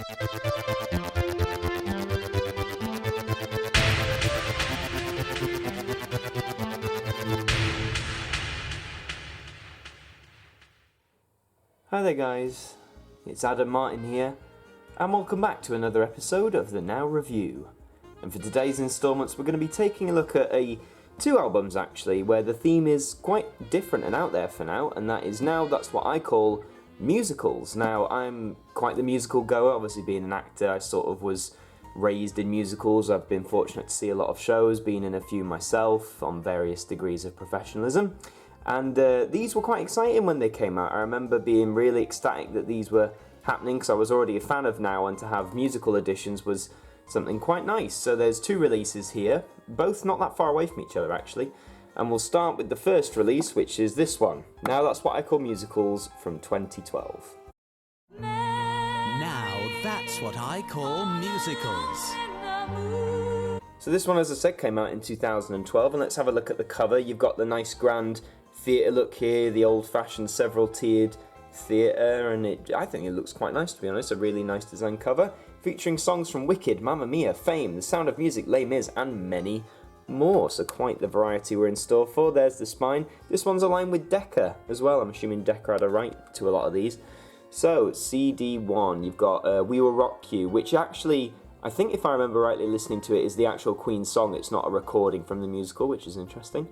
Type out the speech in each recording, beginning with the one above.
Hi there guys, it's Martyn here, and welcome back to another episode of the Now Review. And for today's instalments we're going to be taking a look at two albums actually, where the theme is quite different and out there for now, and that's what I call musicals. Now I'm quite the musical goer, obviously being an actor I sort of was raised in musicals. I've been fortunate to see a lot of shows, been in a few myself on various degrees of professionalism. And these were quite exciting when they came out. I remember being really ecstatic that these were happening because I was already a fan of Now, and to have musical editions was something quite nice. So there's two releases here, both not that far away from each other actually. And we'll start with the first release, which is this one. Now That's What I Call Musicals from 2012. Now That's What I Call Musicals. So this one, as I said, came out in 2012, and let's have a look at the cover. You've got the nice grand theatre look here, the old-fashioned several-tiered theatre, and I think it looks quite nice, to be honest. A really nice design cover, featuring songs from Wicked, Mamma Mia, Fame, The Sound of Music, Les Mis, and many more. So quite the variety we're in store for. There's the spine. This one's aligned with Decca as well. I'm assuming Decca had a right to a lot of these. So CD1, you've got We Will Rock You, which actually, I think if I remember rightly listening to it, is the actual Queen song. It's not a recording from the musical, which is interesting.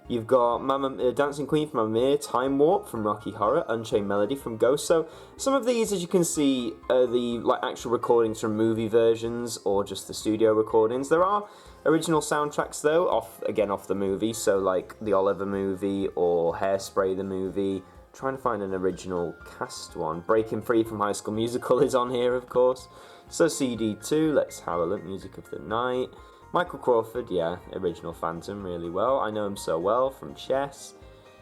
You've got Dancing Queen from Mamma Mia, Time Warp from Rocky Horror, Unchained Melody from Ghost. So some of these, as you can see, are the actual recordings from movie versions or just the studio recordings. There are original soundtracks though, off the movie, so like the Oliver movie or Hairspray the movie. Trying to find an original cast one. Breaking Free from High School Musical is on here, of course. So CD2, let's have a look. Music of the Night. Michael Crawford, yeah, original Phantom, really well. I Know Him So Well from Chess.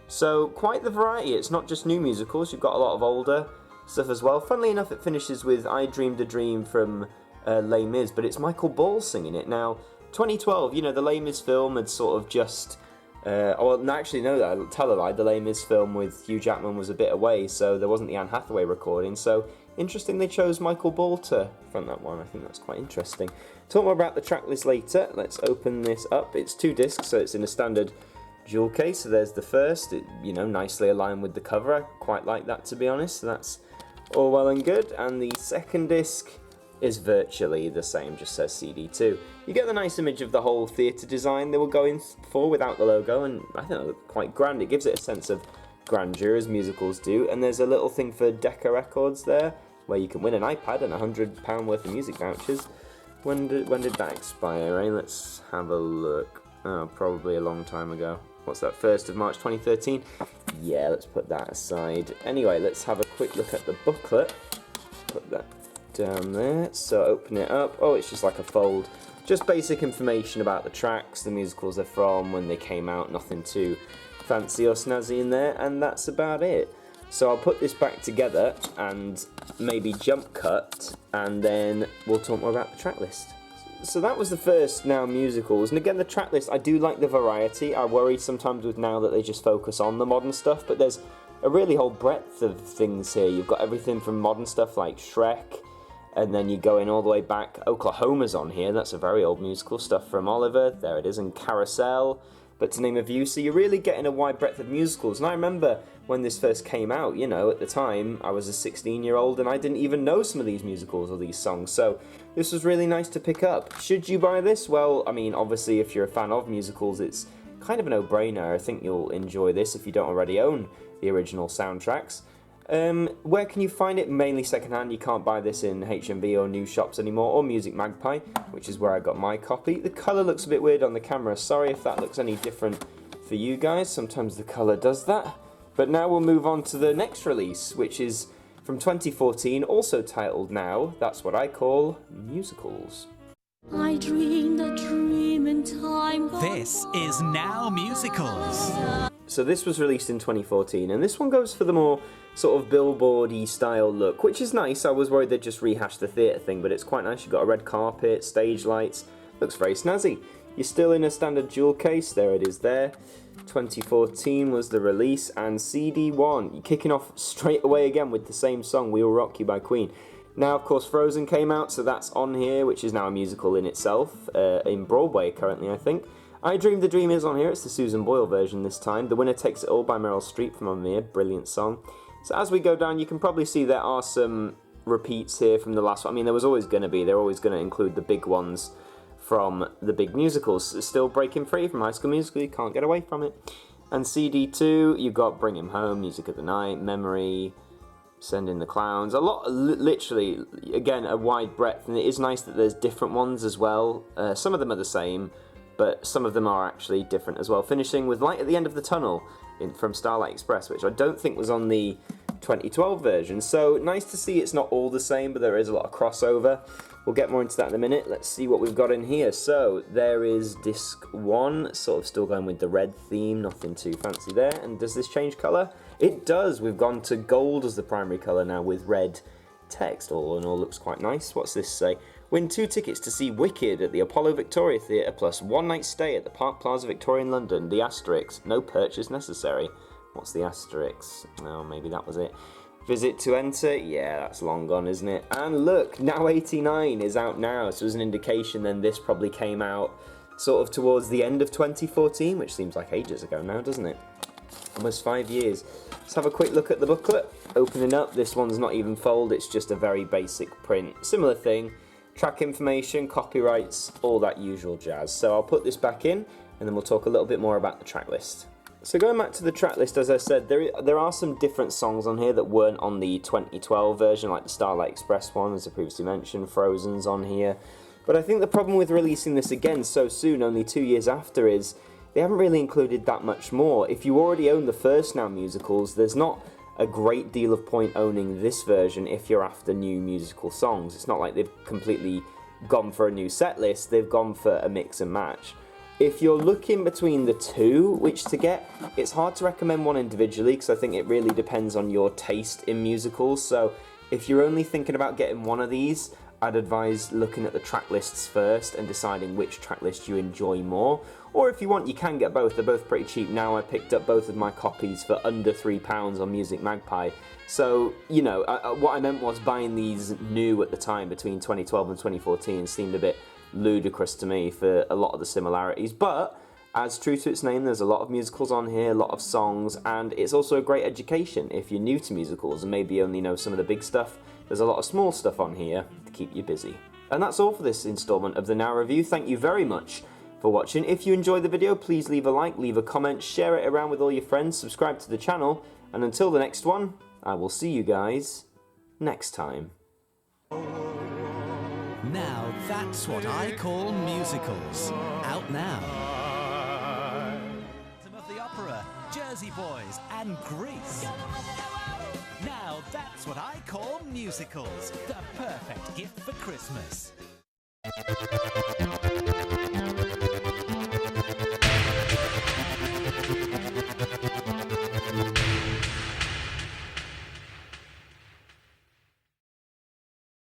So quite the variety. It's not just new musicals. You've got a lot of older stuff as well. Funnily enough, it finishes with I Dreamed a Dream from Les Mis, but it's Michael Ball singing it. Now, 2012, the Les Mis film had sort of just... actually, no, I'll tell a lie. The Les Mis film with Hugh Jackman was a bit away, so there wasn't the Anne Hathaway recording. So, interesting they chose Michael Ball to front that one. I think that's quite interesting. Talk more about the track list later. Let's open this up. It's 2 discs, so it's in a standard jewel case. So there's the first, nicely aligned with the cover. I quite like that, to be honest. So that's all well and good. And the second disc is virtually the same, just says CD2. You get the nice image of the whole theatre design they were going for without the logo, and I think it looked quite grand. It gives it a sense of grandeur, as musicals do. And there's a little thing for Decca Records there, where you can win an iPad and £100 worth of music vouchers. When did that expire, eh? Let's have a look. Oh, probably a long time ago. What's that, 1st of March 2013? Yeah, let's put that aside. Anyway, let's have a quick look at the booklet. Put that down there. So open it up. Oh, it's just like a fold. Just basic information about the tracks, the musicals they're from, when they came out. Nothing too fancy or snazzy in there, and that's about it. So I'll put this back together and maybe jump cut, and then we'll talk more about the track list. So that was the first Now musicals, and again the track list, I do like the variety. I worry sometimes with Now that they just focus on the modern stuff, but there's a really whole breadth of things here. You've got everything from modern stuff like Shrek, and then you go in all the way back. Oklahoma's on here, that's a very old musical. Stuff from Oliver, there it is, and Carousel, but to name a few. So you're really getting a wide breadth of musicals. And I remember when this first came out, at the time, I was a 16-year-old and I didn't even know some of these musicals or these songs. So this was really nice to pick up. Should you buy this? Well, I mean, obviously, if you're a fan of musicals, it's kind of a no-brainer. I think you'll enjoy this if you don't already own the original soundtracks. Where can you find it? Mainly secondhand. You can't buy this in HMV or new shops anymore, or Music Magpie, which is where I got my copy. The colour looks a bit weird on the camera. Sorry if that looks any different for you guys. Sometimes the colour does that. But now we'll move on to the next release, which is from 2014, also titled Now That's What I Call Musicals. I dreamed a dream in time. This is Now Musicals. So this was released in 2014, and this one goes for the more sort of billboardy style look, which is nice. I was worried they'd just rehash the theatre thing, but it's quite nice. You've got a red carpet, stage lights, looks very snazzy. You're still in a standard jewel case, there it is there. 2014 was the release, and CD1, you're kicking off straight away again with the same song, We Will Rock You by Queen. Now, of course, Frozen came out, so that's on here, which is now a musical in itself, in Broadway currently, I think. I Dreamed the Dream is on here. It's the Susan Boyle version this time. The Winner Takes It All by Meryl Streep from Amir. Brilliant song. So as we go down, you can probably see there are some repeats here from the last one. I mean, there was always going to be. They're always going to include the big ones from the big musicals. It's still breaking free from High School Musical. You can't get away from it. And CD2, you've got Bring Him Home, Music of the Night, Memory, Send in the Clowns. A lot, literally, again, a wide breadth. And it is nice that there's different ones as well. Some of them are the same, but some of them are actually different as well. Finishing with Light at the End of the Tunnel from Starlight Express, which I don't think was on the 2012 version. So nice to see it's not all the same, but there is a lot of crossover. We'll get more into that in a minute. Let's see what we've got in here. So there is disc 1, sort of still going with the red theme, nothing too fancy there. And does this change colour? It does. We've gone to gold as the primary colour now with red text. All in all, looks quite nice. What's this say? Win 2 tickets to see Wicked at the Apollo Victoria Theatre plus 1 night stay at the Park Plaza Victoria in London. The asterisk, no purchase necessary. What's the asterisk? Oh, maybe that was it. Visit to enter? Yeah, that's long gone, isn't it? And look, Now 89 is out now, so as an indication then this probably came out sort of towards the end of 2014, which seems like ages ago now, doesn't it? Almost 5 years. Let's have a quick look at the booklet. Opening up, this one's not even fold, it's just a very basic print. Similar thing, track information, copyrights, all that usual jazz. So I'll put this back in, and then we'll talk a little bit more about the track list. So going back to the track list, as I said, there are some different songs on here that weren't on the 2012 version, like the Starlight Express one, as I previously mentioned. Frozen's on here. But I think the problem with releasing this again so soon, only 2 years after, is they haven't really included that much more. If you already own the first Now musicals, there's not a great deal of point owning this version if you're after new musical songs. It's not like they've completely gone for a new set list, they've gone for a mix and match. If you're looking between the two, which to get, it's hard to recommend one individually because I think it really depends on your taste in musicals. So if you're only thinking about getting one of these, I'd advise looking at the track lists first and deciding which track list you enjoy more. Or if you want, you can get both. They're both pretty cheap now. I picked up both of my copies for under £3 on Music Magpie. So, you know, what I meant was buying these new at the time between 2012 and 2014 seemed a bit ludicrous to me for a lot of the similarities, but as true to its name, there's a lot of musicals on here, a lot of songs, and it's also a great education if you're new to musicals and maybe only know some of the big stuff. There's a lot of small stuff on here to keep you busy. And that's all for this installment of the Now Review. Thank you very much for watching. If you enjoyed the video, please leave a like, leave a comment, share it around with all your friends, subscribe to the channel, and until the next one, I will see you guys next time. Now that's what I call musicals. Out now. Some of the Opera, Jersey Boys, and Grease. Now that's what I call musicals. The perfect gift for Christmas.